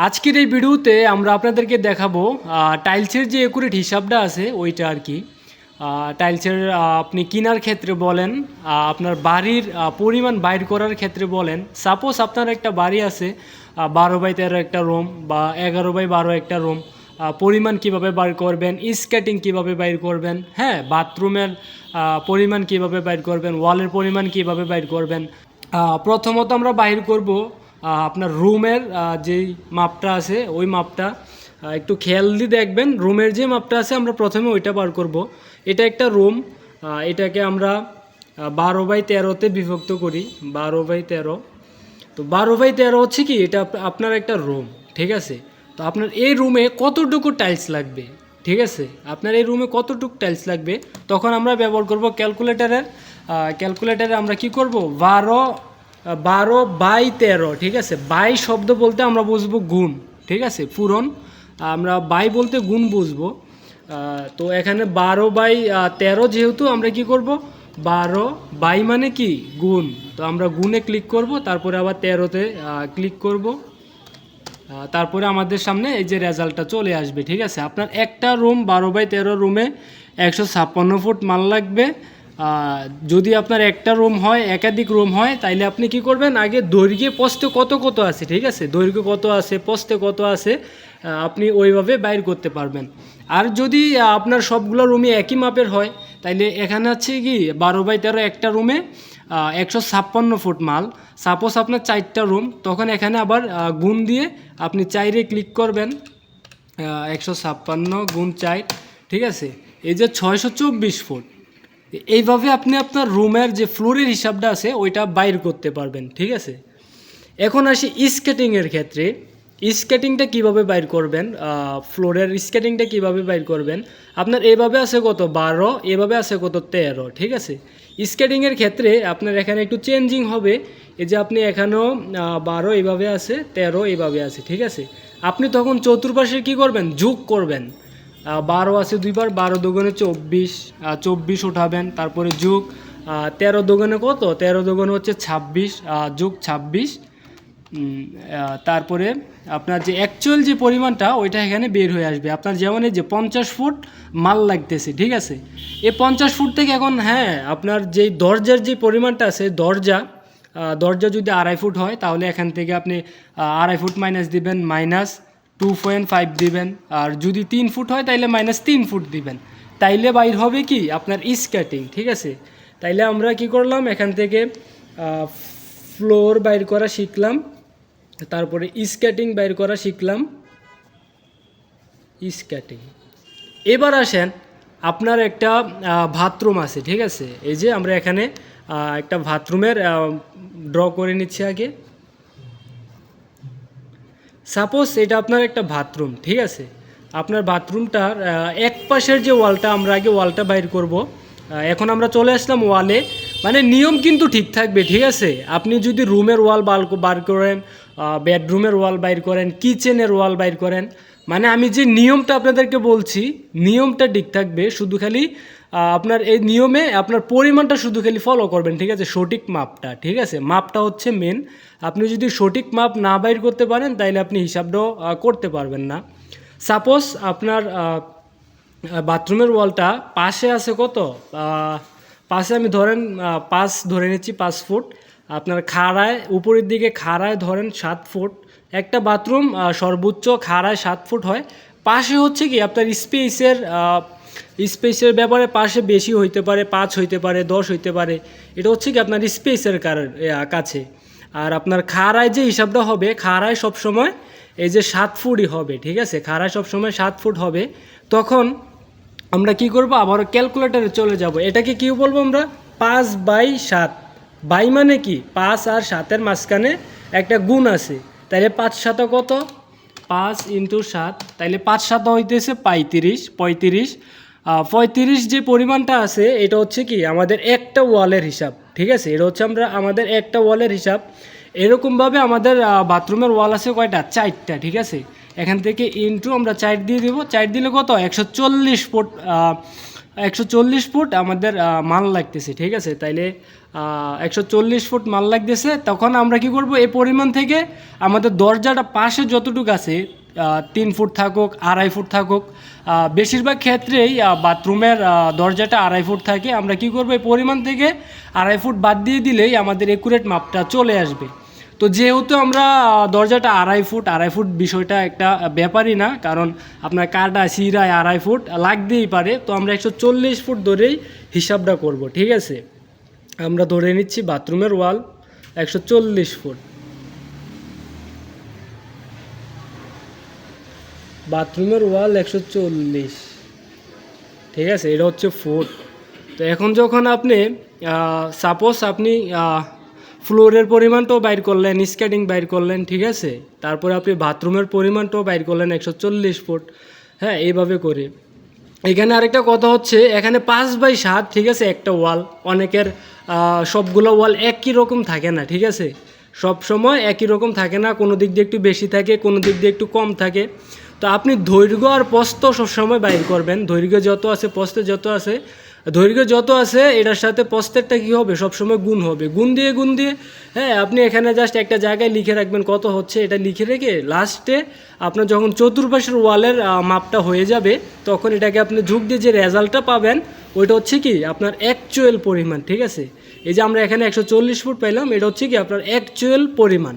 আজকের এই ভিডিওতে আমরা আপনাদেরকে দেখাবো টাইলসের যে একুরেট হিসাবটা আছে ওইটা আর কি। টাইলসের আপনি কেনার ক্ষেত্রে বলেন, আপনার বাড়ির পরিমাণ বাইর করার ক্ষেত্রে বলেন। সাপোজ আপনার একটা বাড়ি আছে 12x13 একটা রুম বা 11x12 একটা রুম, পরিমাণ কিভাবে বাইর করবেন, স্কেটিং কিভাবে বাইর করবেন, হ্যাঁ, বাথরুমের পরিমাণ কিভাবে বাইর করবেন, ওয়ালের পরিমাণ কিভাবে বাইর করবেন। প্রথমত আমরা বাইর করব আপনার রুমের যেই মাপটা আছে ওই মাপটা একটু খেয়াল দিয়ে দেখবেন। রুমের যে মাপটা আছে আমরা প্রথমে ওইটা বার করব। এটা একটা রুম, এটাকে আমরা 12x13-তে বিভক্ত করি। 12x13, তো 12x13 হচ্ছে কি, এটা আপনার একটা রুম, ঠিক আছে। তো আপনার এই রুমে কতটুকু টাইলস লাগবে, ঠিক আছে, আপনার এই রুমে কতটুকু টাইলস লাগবে, তখন আমরা ব্যবহার করব ক্যালকুলেটারে আমরা কি করব, 12/13, ঠিক আছে। বাই শব্দ বলতে আমরা বুঝবো গুণ, ঠিক আছে, পূরণ। আমরা বাই বলতে গুণ বুঝবো। তো এখানে 12/13 যেহেতু আমরা কি করব, 12 বাই মানে কি গুণ, তো আমরা গুণে ক্লিক করব, তারপরে আবার 13-তে ক্লিক করব। তারপরে আমাদের সামনে এই যে রেজাল্টটা চলে আসবে, ঠিক আছে। আপনার একটা রুম 12x13 রুমে 156 ফুট মাল লাগবে। যদি আপনার একটা রুম হয়, একাধিক রুম হয়, তাইলে আপনি কি করবেন, আগে দৈর্ঘ্যে প্রস্থে কত কত আছে, ঠিক আছে, দৈর্ঘ্য কত আছে, প্রস্থে কত আছে, আপনি ওইভাবে বাইর করতে পারবেন। আর যদি আপনার সবগুলো রুমে একই মাপের হয়, তাইলে এখানে আছে কি 12x13 একটা রুমে 156 ফুট মাল। সাপোজ আপনার 4টা রুম, তখন এখানে আবার গুণ দিয়ে আপনি 4-এ ক্লিক করবেন। 156 গুণ 4, ঠিক আছে, এই যে 624 ফুট। এইভাবে আপনি আপনার রুমের যে ফ্লোরের হিসাবটা আছে ওইটা বাইর করতে পারবেন, ঠিক আছে। এখন আসি স্কেটিংয়ের ক্ষেত্রে। স্কেটিংটা কিভাবে বাইর করবেন, ফ্লোরের স্কেটিংটা কিভাবে বাইর করবেন। আপনার এভাবে আছে কত 12, এভাবে আছে কত 13, ঠিক আছে। স্কেটিংয়ের ক্ষেত্রে আপনার এখানে একটু চেঞ্জিং হবে। এই যে আপনি এখানেও 12 এইভাবে আছে, 13 এইভাবে আছে, ঠিক আছে। আপনি তখন চতুর্পাশে কি করবেন, যোগ করবেন। 12 আছে দুইবার, 12 দুগুণে 24, 24 উঠাবেন, তারপরে যোগ 13 দুগুণে কত, 13 দুগুণে হচ্ছে 26, যোগ 26। তারপরে আপনার যে অ্যাকচুয়াল যে পরিমাণটা ওইটা এখানে বের হয়ে আসবে। আপনার যেমন এই যে 50 ফুট মাল লাগতেছে, ঠিক আছে। এই 50 ফুট থেকে এখন, হ্যাঁ, আপনার যেই দরজার যে পরিমাণটা আছে, দরজা যদি 2.5 ফুট হয়, তাহলে এখান থেকে আপনি 2.5 ফুট মাইনাস দিবেন, -2.5 দিবেন। আর যদি 3 ফুট হয় তাইলে -3 ফুট দিবেন। তাইলে বাইর হবে কি আপনার স্কেটিং, ঠিক আছে। তাইলে আমরা কি করলাম, এখান থেকে ফ্লোর বাইর করা শিখলাম, তারপরে স্কেটিং বাইর করা শিখলাম, স্কেটিং। এবার আসেন, আপনার একটা বাথরুম আছে, ঠিক আছে। এই যে আমরা এখানে একটা বাথরুমের ড্র করে নিচ্ছি আগে। সাপোজ এটা আপনার একটা বাথরুম, ঠিক আছে। আপনার বাথরুমটার এক পাশের যে ওয়ালটা, আমরা আগে ওয়ালটা বাইর করব। এখন আমরা চলে আসলাম ওয়ালে। মানে নিয়ম কিন্তু ঠিক থাকবে, ঠিক আছে। আপনি যদি রুমের ওয়াল বার করেন, বেডরুমের ওয়াল বাইর করেন, কিচেনের ওয়াল বাইর করেন, মানে আমি যে নিয়মটা আপনাদেরকে বলছি, নিয়মটা ঠিক থাকবে। শুধু খালি আপনার এই নিয়মে আপনার পরিমাণটা শুধু খালি ফলো করবেন, ঠিক আছে, সঠিক মাপটা, ঠিক আছে। মাপটা হচ্ছে মেন। আপনি যদি সঠিক মাপ না বাইর করতে পারেন, তাইলে আপনি হিসাবটাও করতে পারবেন না। সাপোজ আপনার বাথরুমের ওয়ালটা পাশে আছে কত, পাশে আমি ধরেন 5 ধরে নিচ্ছি, 5 ফুট। আপনার খাড়ায় উপরের দিকে খাড়ায় ধরেন 7 ফুট। একটা বাথরুম সর্বোচ্চ খাড়ায় 7 ফুট হয়। পাশে হচ্ছে কি আপনার স্পেসের ব্যাপারে পাশে বেশি হইতে পারে, 5 হইতে পারে, 10 হইতে পারে। এটা হচ্ছে কি আপনার স্পেসের কাছে। আর আপনার খাড়ায় যে হিসাবটা হবে, খাড়ায় সবসময় এই যে 7 ফুটই হবে, ঠিক আছে। খাড়ায় সবসময় 7 ফুট হবে। তখন আমরা কি করব, আবার ক্যালকুলেটারে চলে যাব। এটাকে কি বলবো আমরা, 5/7। বাই মানে কি 5 আর 7-এর মাঝখানে একটা গুণ আছে। তাইলে 5×7 কত, 5 × 7, তাইলে 5×7 হইতেছে 35। 35 যে পরিমাণটা আছে, এটা হচ্ছে কি আমাদের একটা ওয়ালের হিসাব, ঠিক আছে। এটা হচ্ছে আমাদের একটা ওয়ালের হিসাব। এরকমভাবে আমাদের বাথরুমের ওয়াল আছে কয়টা, 4টা, ঠিক আছে। এখান থেকে ইনটু আমরা 4 দিয়ে দেবো। 4 দিলে কত, 140 ফুট, 140 ফুট আমাদের মাল লাগতেছে, ঠিক আছে। তাইলে 140 ফুট মাল লাগতেছে, তখন আমরা কি করব, এই পরিমাণ থেকে আমাদের দরজাটা পাশে যতটুকু আছে 3 ফুট থাকুক, 2.5 ফুট থাকুক, বেশিরভাগ ক্ষেত্রেই বাথরুমের দরজাটা 2.5 ফুট থাকে। আমরা কি করব, এই পরিমাণ থেকে 2.5 ফুট বাদ দিয়ে দিলেই আমাদের একুরেট মাপটা চলে আসবে। তো যেহেতু আমরা দরজাটা 2.5 ফুট বিষয়টা একটা ব্যাপারই না, কারণ আপনার কাটা সিরায় 2.5 ফুট লাগতেই পারে। তো আমরা 140 ফুট ধরেই হিসাবটা করব, ঠিক আছে। আমরা ধরে নিচ্ছি বাথরুমের ওয়াল 140 ফুট, বাথরুমের ওয়াল 140, ঠিক আছে। এটা হচ্ছে ফুট। তো এখন যখন আপনি সাপোজ আপনি ফ্লোরের পরিমাণটাও বাইর করলেন, স্কেটিং বাইর করলেন, ঠিক আছে, তারপরে আপনি বাথরুমের পরিমাণটাও বাইর করলেন 140 ফুট, হ্যাঁ, এইভাবে করে। এখানে আরেকটা কথা হচ্ছে, এখানে 5/7, ঠিক আছে, একটা ওয়াল। অনেকের সবগুলো ওয়াল একই রকম থাকে না, ঠিক আছে, সব সময় একই রকম থাকে না, কোনো দিক দিয়ে একটু বেশি থাকে, কোনো দিক দিয়ে একটু কম থাকে। তো আপনি দৈর্ঘ্য আর প্রস্থ সবসময় বাইর করবেন। দৈর্ঘ্য যত আছে, প্রস্থ যত আছে, দৈর্ঘ্য যত আছে এটার সাথে প্রস্থেরটা কী হবে, সবসময় গুণ হবে, গুণ দিয়ে হ্যাঁ, আপনি এখানে জাস্ট একটা জায়গায় লিখে রাখবেন কত হচ্ছে, এটা লিখে রেখে লাস্টে আপনার যখন চতুর্পাশের ওয়ালের মাপটা হয়ে যাবে, তখন এটাকে আপনি যোগ দিয়ে যে রেজাল্টটা পাবেন, ওইটা হচ্ছে কি আপনার অ্যাকচুয়াল পরিমাণ, ঠিক আছে। এই যে আমরা এখানে 140 ফুট পাইলাম, এটা হচ্ছে কি আপনার অ্যাকচুয়াল পরিমাণ।